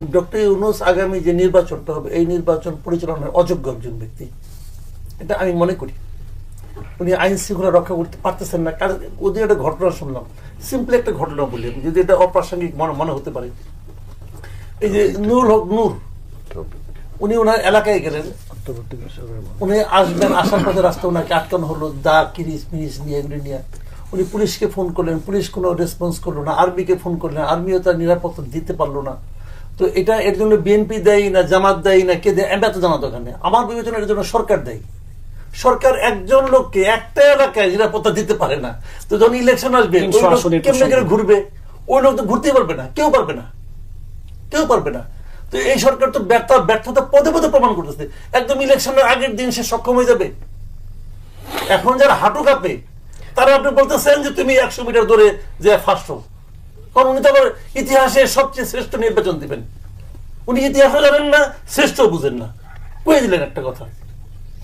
Doctor Yunus আগামী যে নির্বাচনটা হবে এই নির্বাচন পরিচালনার অযোগ্য একজন ব্যক্তি, এটা আমি মনে করি। উনি আইন শৃঙ্খলা রক্ষা করতে পারতেছেন না। ওদের একটা ঘটনা শুনলাম, সিম্পলি একটা ঘটনা বলি, যদি এটা অপ্রাসঙ্গিক মনে হতে পারে। এই যে নুরুল হক নূর, উনি ওনার এলাকায় গেলেন, উনি আসবেন, আসার পথে রাস্তা ওনাকে আটকানো হলো, দা কিরিস মিরিস নিয়ে এগুলি নিয়ে। উনি পুলিশকে ফোন করলেন, পুলিশ কোনো রেসপন্স করলো না। আর্মিকে ফোন করলেন, আর্মিও তার নিরাপত্তা দিতে পারলো না। তো এটা এর জন্য বিএনপি দেয় না জামাত দেয় না কে দেয় এটা তো জানা দরকার নেই। আমার বিবেচনা এর জন্য সরকার দেয়। সরকার একজন লোককে একটা এলাকায় নিরাপত্তা দিতে পারে না, তো যখন ইলেকশন আসবে কেমনে করে ঘুরবে? ওই লোক তো ঘুরতেই পারবে না, কেউ পারবে না, কেউ পারবে না। তো এই সরকার তো ব্যর্থতা পদে পদে প্রমাণ করতেছে। একদম ইলেকশনের আগের দিন সে সক্ষম হয়ে যাবে। এখন যারা হাঁটু কাঁপে তারা আপনি বলতেছেন যে তুমি 100 মিটার দৌড়ে যে ফার্স্ট হও, কারণ উনি তো আবার ইতিহাসের সবচেয়ে শ্রেষ্ঠ নির্বাচন দিবেন। উনি ইতিহাসও জানেন না, শ্রেষ্ঠ বুঝেন না। কয়ে দিলেন একটা কথা,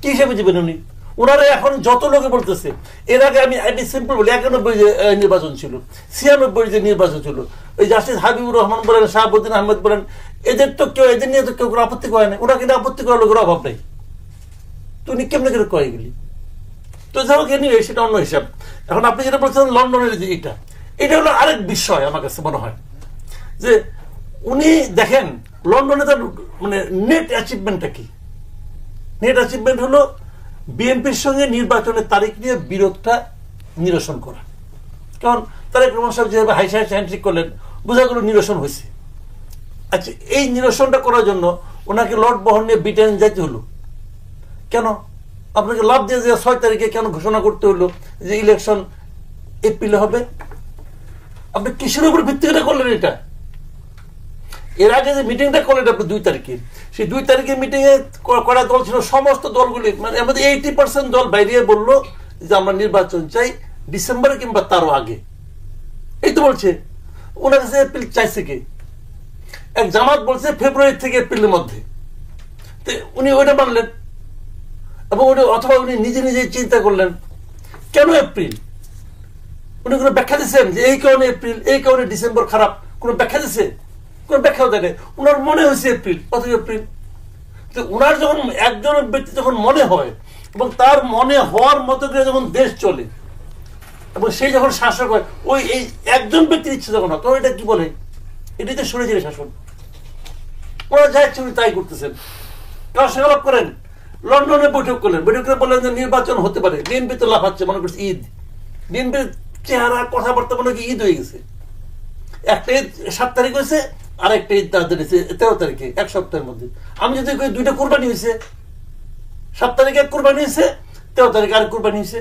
কি হিসেবে দিবেন উনি? ওনারা এখন যত লোকে বলতেছে, এর আগে আমি সিম্পল বলি, 91 যে নির্বাচন ছিল, 96 যে নির্বাচন ছিল, ওই জাস্টিস হাবিবুর রহমান বলেন, শাহাবুদ্দিন আহমেদ বলেন, এদের তো কেউ, এদের নিয়ে তো কেউ কোনো আপত্তি করে না। ওরা কিন্তু আপত্তি করার লোকের অভাব নেই। তো উনি কেমনে করে কয়ে গেলি? তো যাই হোক, নিয়ে সেটা অন্য হিসাব। এখন আপনি যেটা বলছেন লন্ডনের যে এটা হলো আরেক বিষয়। আমার কাছে মনে হয় যে উনি দেখেন লন্ডনে তার মানে নেট অ্যাচিভমেন্টটা কি? নেট অ্যাচিভমেন্ট হলো বিএনপির সঙ্গে নির্বাচনের তারিখ নিয়ে বিরোধটা নিরসন করা। কারণ তারেক রহমান সাহেব যেভাবে হ্যান্ডশেক করলেন, বোঝা গেল নিরসন হয়েছে। আচ্ছা, এই নিরসনটা করার জন্য ওনাকে লট বহন নিয়ে ব্রিটেন যাইতে হলো কেন? আপনাকে লাভ দিয়ে যে 6 তারিখে কেন ঘোষণা করতে হলো যে ইলেকশন এপ্রিলে হবে? আপনি কিসের উপর ভিত্তি করে করলেন এটা? এর আগে যে মিটিংটা করলেন আপনি 2 তারিখে, সেই 2 তারিখে মিটিং এ করা দল ছিল সমস্ত দলগুলি, মানে আমাদের 80% দল বাইরে বললো যে আমরা নির্বাচন চাই ডিসেম্বরে কিংবা তারও আগে। এই তো বলছে। ওনার কাছে এপ্রিল চাইছে কে? এক জামাত বলছে ফেব্রুয়ারি থেকে এপ্রিলের মধ্যে। তো উনি ওইটা মানলেন, এবং ওটা অথবা উনি নিজে নিজে চিন্তা করলেন কেন এপ্রিল। উনি কোনো ব্যাখ্যা দিচ্ছেন যে এই কারণে এপ্রিল, এই কারণে ডিসেম্বর খারাপ? কোনো ব্যাখ্যা দিচ্ছে? কোনো ব্যাখ্যাও দেয়। ওনার মনে হয়েছে এপ্রিল, অথচ এপ্রিল। তো ওনার যখন একজন ব্যক্তি যখন মনে হয় এবং তার মনে হওয়ার মতো করে যখন দেশ চলে এবং সেই যখন শাসক হয়, ওই এই একজন ব্যক্তির ইচ্ছে যখন হয়, তখন এটা কি বলে? এটাই তো সরে যায় শাসন। ওরা যা ইচ্ছে উনি তাই করতেছেন। কার সঙ্গে আলাপ করেন? লন্ডনে বৈঠক করলেন, বৈঠক করে বললেন যে নির্বাচন হতে পারে। বিএনপি তো লাফাচ্ছে, মনে করছে ঈদ। বিএনপির চেহারা কথাবার্তা মনে কি ঈদ হয়ে গেছে। একটা ঈদ 7 তারিখ হয়েছে, আর একটা ঈদ 13 তারিখে, 1 সপ্তাহের মধ্যে। আমি যদি কই 2টা কোরবানি হয়েছে, 7 তারিখে এক কোরবানি হয়েছে, 13 তারিখে আরেক কোরবানি হয়েছে।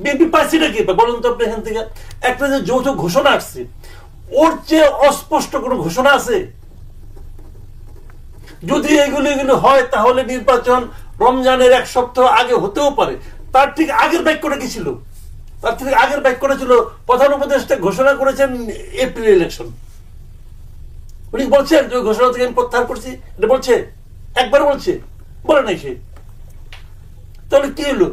বিএনপি পাইছে নাকি বলুন তো আপনি? এখান থেকে একটা যে যৌথ ঘোষণা আসছে, ওর চেয়ে অস্পষ্ট কোনো ঘোষণা আছে? যদি এগুলো হয় তাহলে নির্বাচন রমজানের 1 সপ্তাহ আগে হতেও পারে। তার ঠিক আগের বাক্যটা কি ছিল? তার ঠিক আগের বাক্যটা ছিল প্রধান উপদেষ্টা ঘোষণা করেছেন এপ্রিল ইলেকশন। উনি বলছেন যে ওই ঘোষণা থেকে আমি প্রত্যাহার করছি, এটা বলছে? একবার বলছে? বলে নাই সে। তাহলে কি হলো?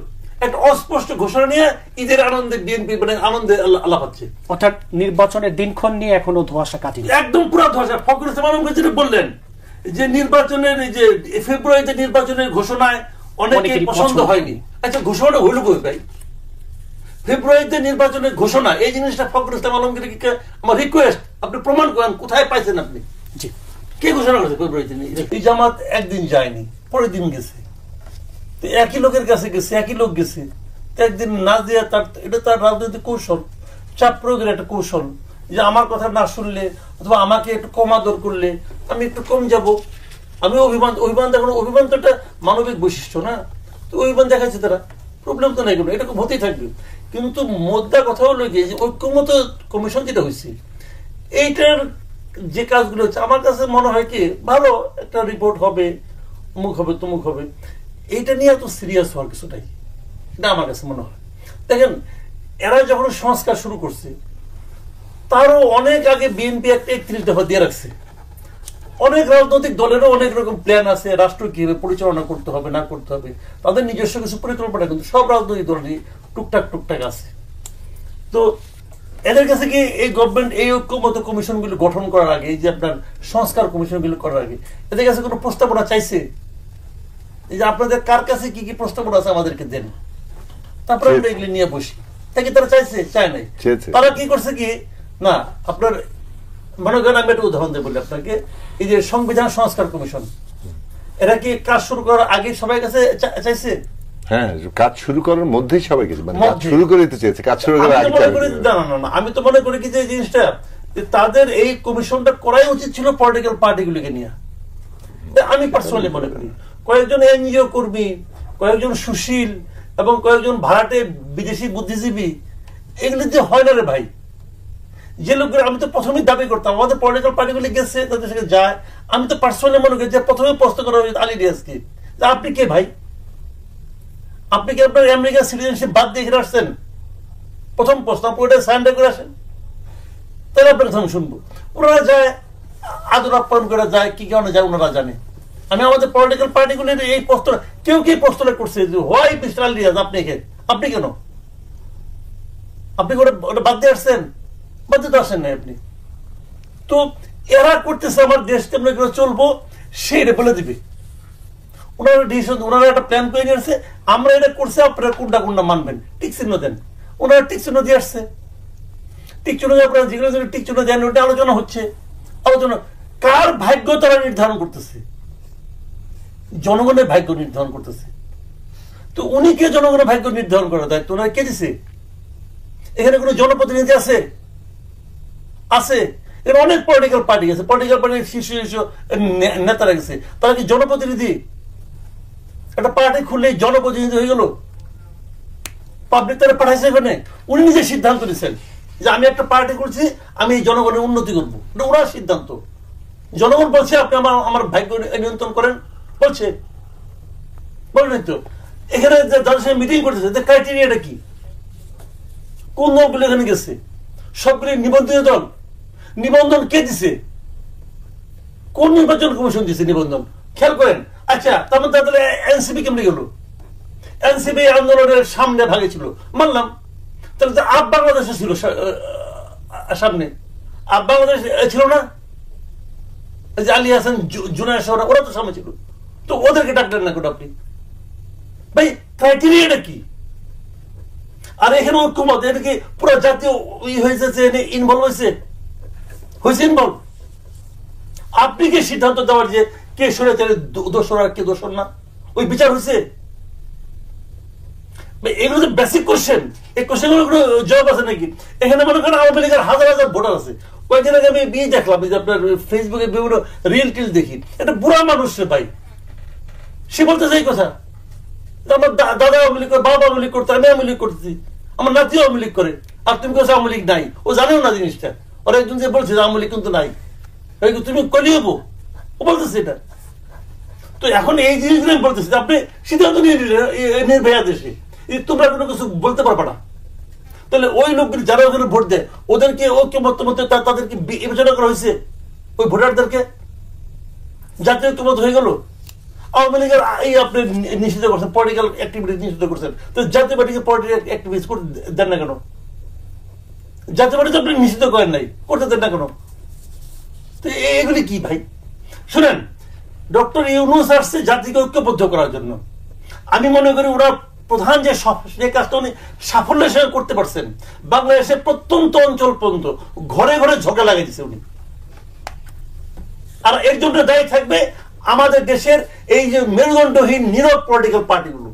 একটা অস্পষ্ট ঘোষণা নিয়ে ঈদের আনন্দে বিএনপি মানে আনন্দে আলাপ হচ্ছে। অর্থাৎ নির্বাচনের দিনক্ষণ নিয়ে এখনো ধোঁয়াশা কাটেনি, একদম পুরো ধোঁয়াশা। ফখরুল ইসলাম আলমগীর যেটা বললেন যে নির্বাচনের যে ফেব্রুয়ারিতে নির্বাচনের ঘোষণায় অনেকের পছন্দ হয়নি। আচ্ছা, ঘোষণাটা হইল কই ভাই? ফেব্রুয়ারিতে নির্বাচনের ঘোষণা, এই জিনিসটা ফখরুল ইসলাম আলমগীরকে আমার রিকোয়েস্ট, আপনি প্রমাণ করেন কোথায় পাইছেন আপনি? জি, কে ঘোষণা করেছে ফেব্রুয়ারিতে? এই জামাত একদিন যায়নি, পরের দিন গেছে। তো একই লোকের কাছে গেছে, একই লোক গেছে, তো একদিন না দিয়ে তার, এটা তার রাজনৈতিক কৌশল, চাপ প্রয়োগের একটা কৌশল, যে আমার কথা না শুনলে অথবা আমাকে একটু কম আদর করলে আমি একটু কম যাব। আমি অভিমান দেখানো, অভিমান তো একটা মানবিক বৈশিষ্ট্য না? তো অভিমান দেখাচ্ছে তারা, প্রবলেম তো নাই কোনো, এটা হতেই থাকবে। কিন্তু মোদ্দা কথা হলো যে ঐক্যমত কমিশন যেটা হয়েছে, এইটার যে কাজগুলো হচ্ছে আমার কাছে মনে হয় কি ভালো একটা রিপোর্ট হবে, অমুক হবে তমুক হবে, এইটা নিয়ে এত সিরিয়াস হওয়ার কিছু নাই, এটা আমার কাছে মনে হয়। দেখেন, এরা যখন সংস্কার শুরু করছে তারও অনেক আগে বিএনপি একটা 31 দফা দিয়ে রাখছে। অনেক রাজনৈতিক দলেরও অনেক রকম প্ল্যান আছে, রাষ্ট্র কিভাবে পরিচালনা করতে হবে না করতে হবে, তাদের নিজস্ব কিছু পরিকল্পনা কিন্তু সব রাজনৈতিক দলেরই টুকটাক টুকটাক আছে। তো এদের কাছে কি এই গভর্নমেন্ট এই ঐক্যমত কমিশনগুলো গঠন করার আগে, এই যে আপনার সংস্কার কমিশনগুলো করার আগে, এদের কাছে কোনো প্রস্তাবনা চাইছে? এই যে আপনাদের কার কাছে কি কি প্রস্তাবনা আছে আমাদেরকে দেন, তারপরে আমরা এগুলি নিয়ে বসি। তাকে তারা চাইছে? চায় নাই। তারা কি করছে কি না, আপনার মনে করেন আমি একটা উদাহরণ দেব বলি আপনাকে, এই যে সংবিধান সংস্কার কমিশন, এরা কি কাজ শুরু করার আগে সবাই কাছে চাইছে? হ্যাঁ, কাজ শুরু করার মধ্যেই সবাই গেছে, মানে কাজ শুরু করে দিতে চেয়েছে, কাজ শুরু করার আগে। না, আমি তো মনে করি কি যে জিনিসটা তাদের এই কমিশনটা করাই উচিত ছিল পলিটিক্যাল পার্টিগুলিকে নিয়ে। আমি পার্সোনালি মনে করি কয়েকজন এনজিও কর্মী, কয়েকজন সুশীল এবং কয়েকজন ভাড়াটে বিদেশি বুদ্ধিজীবী, এগুলি যে হয় না রে ভাই। যে লোকগুলো, আমি তো প্রথমেই দাবি করতাম আমাদের পলিটিক্যাল পার্টিগুলি গেছে, তাদের সাথে যায়। আমি তো পার্সোনালি মনে করি যে প্রথমে প্রশ্ন করা উচিত আলী রিয়াজকে, আপনি কে ভাই? আপনি কি আপনার আমেরিকান সিটিজেনশিপ বাদ দিয়ে এখানে আসছেন? প্রথম প্রশ্ন, আপনি ওটা সারেন্ডার করে আসেন, তাহলে আপনার কথা আমি শুনবো। ওনারা যায়, আদর আপ্যায়ন করে যায়, কি কারণে যায় ওনারা জানে। আমি আমাদের পলিটিক্যাল পার্টিগুলির এই প্রশ্ন, কেউ কি প্রশ্নটা করছে যে হোয়াই মিস্টার আলী রিয়াজ আপনি কেন, আপনি ওটা বাদ দিয়ে আসছেন? বাদ দিতে আসেন নাই আপনি। তো এরা করতেছে আমার দেশ কেমন করে চলবো সেইটা বলে দিবে। ওনারা ডিসিশন, ওনারা একটা প্ল্যান করে নিয়ে আসছে, আমরা এটা করছি, আপনারা কোনটা কোনটা মানবেন, টিক চিহ্ন দেন। ওনারা টিক চিহ্ন দিয়ে আসছে, টিক চিহ্ন দিয়ে আপনারা যেগুলো টিক চিহ্ন দেন, ওটা আলোচনা হচ্ছে। আলোচনা কার ভাগ্য তারা নির্ধারণ করতেছে? জনগণের ভাগ্য নির্ধারণ করতেছে। তো উনি কে জনগণের ভাগ্য নির্ধারণ করার দায়িত্ব ওনারা কে দিছে? এখানে কোনো জনপ্রতিনিধি আছে? আছে। এখানে অনেক পলিটিক্যাল পার্টি আছে, পলিটিক্যাল পার্টির শীর্ষ শীর্ষ নেতারা গেছে, তারা কি জনপ্রতিনিধি? একটা পার্টি খুললেই জনপ্রতিনিধি হয়ে গেল? পাবলিক তারা পাঠাইছে এখানে, উনি নিজে সিদ্ধান্ত নিচ্ছেন যে আমি একটা পার্টি করছি, আমি এই জনগণের উন্নতি করবো, এটা ওনার সিদ্ধান্ত। জনগণ বলছে আপনি আমার ভাগ্য নিয়ন্ত্রণ করেন, বলছে, বলেন তো। এখানে যাদের সঙ্গে মিটিং করতেছে, ক্রাইটেরিয়াটা কি? কোন দলগুলো এখানে গেছে? সবগুলি নিবন্ধিত দল। নিবন্ধন কে দিছে? কোন নির্বাচন কমিশন দিছে নিবন্ধন? খেয়াল করেন। আচ্ছা, তারপর তাহলে এনসিপি কেমনি গেল? এনসিপি আন্দোলনের সামনে ভাগে ছিল, মানলাম। তাহলে তো আপ বাংলাদেশে ছিল সামনে, আপ বাংলাদেশ ছিল না? আলী হাসান, জুনায়দ শাহ, ওরা তো সামনে ছিল, তো ওদেরকে ডাকলেন না কেন আপনি? ভাই ক্রাইটেরিয়াটা কি? আর এখানে ঐক্যমত, এটা কি পুরো জাতীয় হয়েছে, ইনভলভ হয়েছে ইনভলভ? আপনি কি সিদ্ধান্ত দেওয়ার যে কে সরে দোষর আর কে দোষর না, ওই বিচার হয়েছে? এগুলো তো বেসিক কোশ্চেন, এই কোশ্চেনগুলো কোনো জবাব আছে নাকি? এখানে মনে করেন আওয়ামী লীগের হাজার হাজার ভোটার আছে। কয়েকদিন আগে আমি বিয়ে দেখলাম, যে আপনার ফেসবুকে বিভিন্ন রিল টিল দেখি, একটা বুড়া মানুষ রে ভাই, সে বলতেছে এই কথা, আমার দাদা আওয়ামী লীগ করে, বাবা আওয়ামী লীগ করতে, আমি আওয়ামী লীগ করতেছি, আমার নাতি আওয়ামী লীগ করে, আর তুমি কেউ আওয়ামী লীগ নাই। ও জানেও না জিনিসটা। ওরা একজন যে বলছে আওয়ামী লীগ কিন্তু নাই, তুমি কলি হবো, ও বলতেছে এটা। তো এখন এই জিনিসগুলো আমি বলতেছি, আপনি সিদ্ধান্ত নিয়ে নির্ভয়া দেশে, তোমরা কোনো কিছু বলতে পারবে না। তাহলে ওই লোকগুলি যারা ওখানে ভোট দেয়, ওদেরকে ঐক্যমত মধ্যে তাদেরকে বিবেচনা করা হয়েছে? ওই ভোটারদেরকে জাতীয় ঐক্যমত হয়ে গেল। আওয়ামী লীগের এই আপনি নিষিদ্ধ করছেন, পলিটিক্যাল অ্যাক্টিভিটি নিষিদ্ধ করছেন, তো জাতীয় পার্টিকে পলিটিক্যাল অ্যাক্টিভিটি করতে দেন না কেন? জাতীয় পার্টি তো আপনি নিষিদ্ধ করেন নাই, করতে দেন না কেন? তো এগুলি কি ভাই? শুনেন, ডক্টর ইউনূস আসছে জাতিকে ঐক্যবদ্ধ করার জন্য। আমি মনে করি ওরা প্রধান যে কাজটা উনি সাফল্যের সঙ্গে করতে পারছেন। বাংলাদেশের প্রত্যন্ত অঞ্চল পর্যন্ত ঘরে ঘরে ঝগড়া লাগিয়ে দিচ্ছে উনি। আর এর জন্য দায়ী থাকবে আমাদের দেশের এই যে মেরুদণ্ডহীন নীরব পলিটিক্যাল পার্টিগুলো।